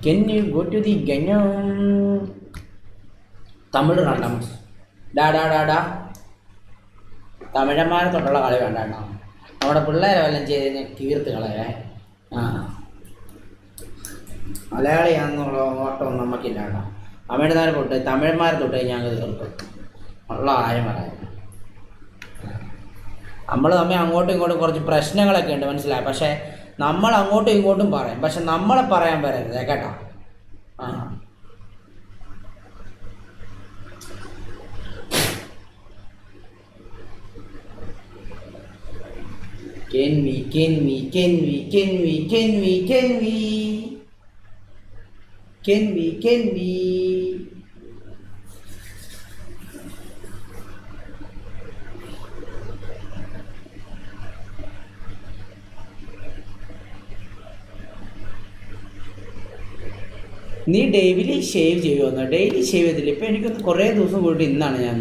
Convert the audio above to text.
Can you go to the Gangnam? Tamil രണ്ടാം ഡാ ഡാ ഡാ ഡാ തമിഴന്മാരെ തൊട്ടുള്ള കളി വേണ്ട കേട്ടോ. നമ്മുടെ പിള്ളേരെ വല്ലതും ചെയ്ത് തീർത്ത് കളയേ. ആ മലയാളിയാണെന്നുള്ള ഓട്ടം നമുക്കില്ല കേട്ടോ. തമിഴ്നാട് തൊട്ട് തമിഴന്മാരെ തൊട്ട് ഞങ്ങൾ തീർക്കും ഉള്ള കാര്യം പറയാം. നമ്മൾ തമ്മിൽ അങ്ങോട്ടും ഇങ്ങോട്ടും കുറച്ച് പ്രശ്നങ്ങളൊക്കെ ഉണ്ട്, മനസ്സിലായി. പക്ഷേ നമ്മൾ അങ്ങോട്ടും ഇങ്ങോട്ടും പറയും, പക്ഷെ നമ്മളെ പറയാൻ വരരുത് കേട്ടോ. ആ Can we, can we, can we, can we, can we, can we, can we, can we? നീ ഡെയിലി ഷേവ് ചെയ്യുമെന്നോ? ഡെയിലി ഷേവ് ചെയ്തില്ല. ഇപ്പം എനിക്കൊന്ന് കുറേ ദിവസം പോയിട്ട് ഇന്നാണ് ഞാൻ